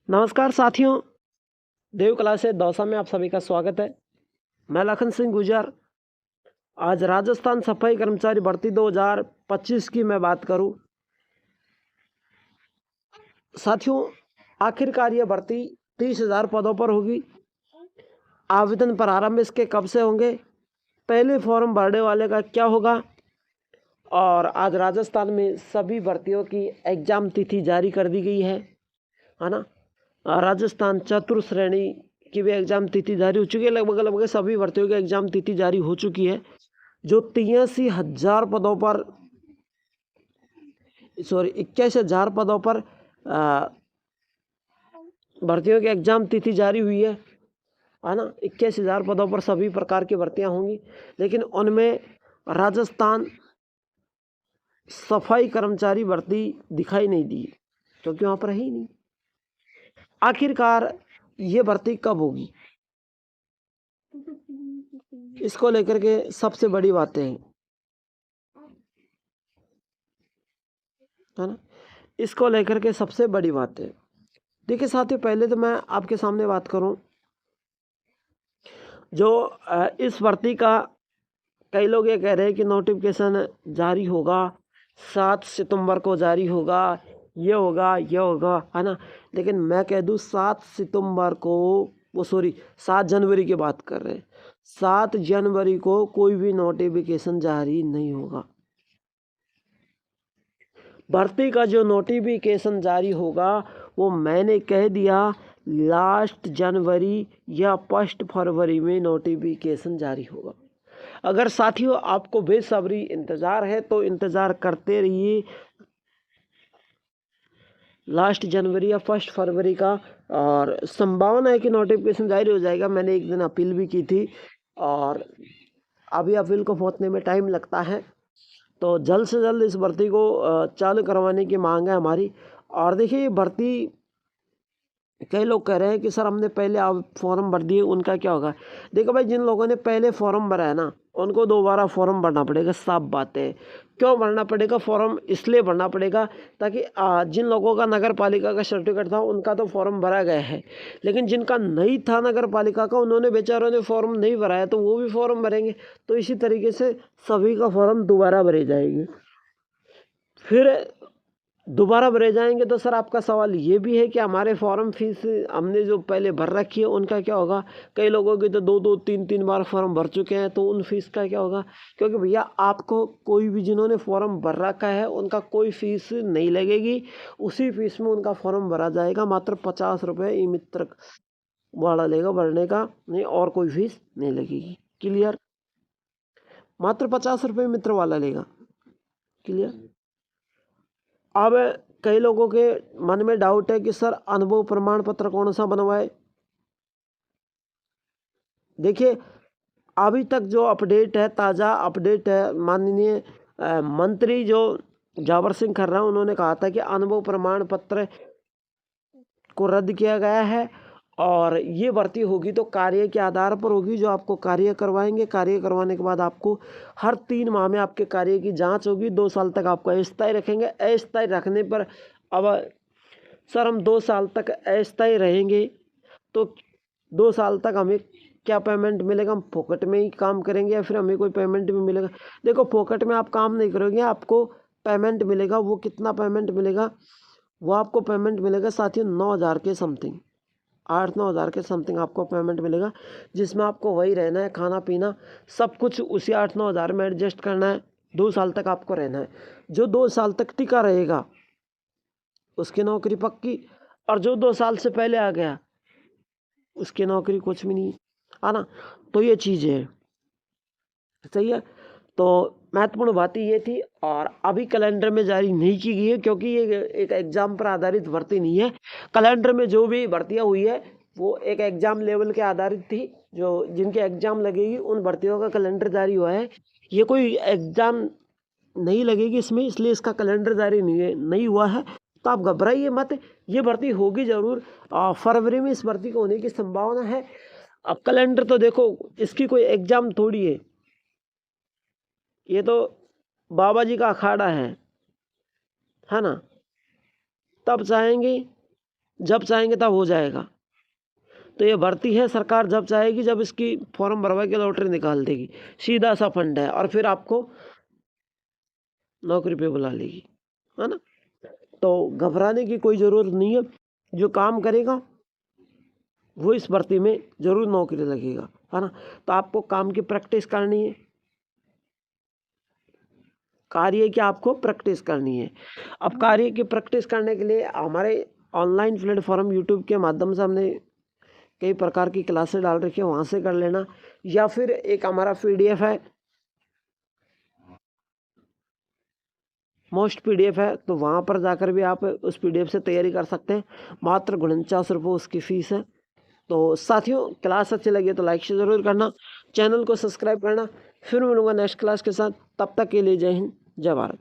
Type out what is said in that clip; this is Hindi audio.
नमस्कार साथियों, देव कला से दौसा में आप सभी का स्वागत है। मैं लखन सिंह गुजर। आज राजस्थान सफाई कर्मचारी भर्ती 2025 की मैं बात करूं। साथियों, आखिरकार ये भर्ती 30,000 पदों पर होगी। आवेदन प्रारंभ इसके कब से होंगे, पहले फॉर्म भरने वाले का क्या होगा, और आज राजस्थान में सभी भर्तियों की एग्जाम तिथि जारी कर दी गई है ना। राजस्थान चतुर्थ श्रेणी की भी एग्जाम तिथि जारी हो चुकी है। लगभग सभी भर्तियों की एग्जाम तिथि जारी हो चुकी है। जो 81,000 पदों पर 21,000 पदों पर भर्तियों की एग्जाम तिथि जारी हुई है ना। 21,000 पदों पर सभी प्रकार की भर्तियां होंगी, लेकिन उनमें राजस्थान सफाई कर्मचारी भर्ती दिखाई नहीं दी क्योंकि वहां पर है ही नहीं। आखिरकार ये भर्ती कब होगी, इसको लेकर के सबसे बड़ी बातें हैं, है ना। इसको लेकर के सबसे बड़ी बात है, देखिए साथियों, पहले तो मैं आपके सामने बात करूं जो इस भर्ती का कई लोग ये कह रहे हैं कि नोटिफिकेशन जारी होगा 7 सितंबर को जारी होगा, ये होगा, है ना। लेकिन मैं कह दूं 7 सितंबर को, 7 जनवरी की बात कर रहे हैं, 7 जनवरी को कोई भी नोटिफिकेशन जारी नहीं होगा। भर्ती का जो नोटिफिकेशन जारी होगा वो मैंने कह दिया लास्ट जनवरी या 1 फरवरी में नोटिफिकेशन जारी होगा। अगर साथियों आपको बेसब्री इंतज़ार है तो इंतज़ार करते रहिए लास्ट जनवरी या 1 फरवरी का, और संभावना है कि नोटिफिकेशन जारी हो जाएगा। मैंने एक दिन अपील भी की थी और अभी अपील को पहुंचने में टाइम लगता है, तो जल्द से जल्द इस भर्ती को चालू करवाने की मांग है हमारी। और देखिए, ये भर्ती कई लोग कह रहे हैं कि सर हमने पहले फॉर्म भर दिए, उनका क्या होगा। देखो भाई, जिन लोगों ने पहले फॉर्म भरा है ना, उनको दोबारा फॉर्म भरना पड़ेगा, साफ बात है। क्यों भरना पड़ेगा फॉर्म, इसलिए भरना पड़ेगा ताकि जिन लोगों का नगर पालिका का सर्टिफिकेट था उनका तो फॉर्म भरा गया है, लेकिन जिनका नहीं था नगर पालिका का, उन्होंने बेचारों ने फॉर्म नहीं भरा है, तो वो भी फॉर्म भरेंगे। तो इसी तरीके से सभी का फॉर्म दोबारा भरे जाएंगे। फिर दोबारा भरे जाएंगे तो सर आपका सवाल ये भी है कि हमारे फॉर्म फीस हमने जो पहले भर रखी है उनका क्या होगा। कई लोगों के तो 2-2 3-3 बार फॉर्म भर चुके हैं, तो उन फीस का क्या होगा। क्योंकि भैया, आपको कोई भी जिन्होंने फॉर्म भर रखा है उनका कोई फीस नहीं लगेगी, उसी फीस में उनका फॉर्म भरा जाएगा। मात्र 50 रुपये ई मित्र वाला लेगा भरने का, नहीं और कोई फीस नहीं लगेगी। क्लियर, मात्र 50 रुपये मित्र वाला लेगा। क्लियर। अब कई लोगों के मन में डाउट है कि सर अनुभव प्रमाण पत्र कौन सा बनवाए। देखिए, अभी तक जो अपडेट है, ताज़ा अपडेट है, माननीय मंत्री जो जावर सिंह खर्रा, उन्होंने कहा था कि अनुभव प्रमाण पत्र को रद्द किया गया है और ये भर्ती होगी तो कार्य के आधार पर होगी। जो आपको कार्य करवाएंगे, कार्य करवाने के बाद आपको हर 3 माह में आपके कार्य की जांच होगी। 2 साल तक आपको अस्थायी रखेंगे। अस्थायी रखने पर, अब सर हम 2 साल तक अस्थायी रहेंगे तो 2 साल तक हमें क्या पेमेंट मिलेगा, हम फोकट में ही काम करेंगे या फिर हमें कोई पेमेंट भी मिलेगा। देखो, फोकट में आप काम नहीं करोगे, आपको पेमेंट मिलेगा। वो कितना पेमेंट मिलेगा, वो आपको पेमेंट मिलेगा साथियों 9,000 के समथिंग, 8-9 हज़ार के समथिंग आपको पेमेंट मिलेगा, जिसमें आपको वही रहना है, खाना पीना सब कुछ उसी 8-9 हज़ार में एडजस्ट करना है। 2 साल तक आपको रहना है। जो 2 साल तक टिका रहेगा उसकी नौकरी पक्की, और जो 2 साल से पहले आ गया उसकी नौकरी कुछ भी नहीं, है ना। तो ये चीज़ है, सही है। तो महत्वपूर्ण बात ये थी, और अभी कैलेंडर में जारी नहीं की गई है क्योंकि ये एक एग्जाम पर आधारित भर्ती नहीं है। कैलेंडर में जो भी भर्तियां हुई है वो एक एग्जाम लेवल के आधारित थी। जो जिनके एग्जाम लगेगी उन भर्तियों का कैलेंडर जारी हुआ है। ये कोई एग्जाम नहीं लगेगी इसमें, इसलिए इसका कैलेंडर जारी नहीं हुआ है। तो आप घबराइए मत, ये भर्ती होगी जरूर। फरवरी में इस भर्ती को होने की संभावना है। अब कैलेंडर तो देखो, इसकी कोई एग्जाम थोड़ी ये तो बाबा जी का अखाड़ा है ना। तब चाहेंगे जब चाहेंगे तब हो जाएगा। तो ये भर्ती है, सरकार जब चाहेगी जब इसकी फॉर्म भरवा के लॉटरी निकाल देगी, सीधा सा फंड है और फिर आपको नौकरी पे बुला लेगी, है ना। तो घबराने की कोई ज़रूरत नहीं है, जो काम करेगा वो इस भर्ती में ज़रूर नौकरी लगेगा, है ना। तो आपको काम की प्रैक्टिस करनी है, कार्य की आपको प्रैक्टिस करनी है। अब कार्य की प्रैक्टिस करने के लिए हमारे ऑनलाइन प्लेटफॉर्म यूट्यूब के माध्यम से हमने कई प्रकार की क्लासेस डाल रखी है, वहाँ से कर लेना, या फिर एक हमारा PDF है, मोस्ट PDF है, तो वहाँ पर जाकर भी आप उस PDF से तैयारी कर सकते हैं। मात्र 49 रुपये उसकी फ़ीस है। तो साथियों, क्लास अच्छी लगी तो लाइक से ज़रूर करना, चैनल को सब्सक्राइब करना। फिर मिलूंगा नेक्स्ट क्लास के साथ, तब तक के लिए जय हिंद, जय भारत।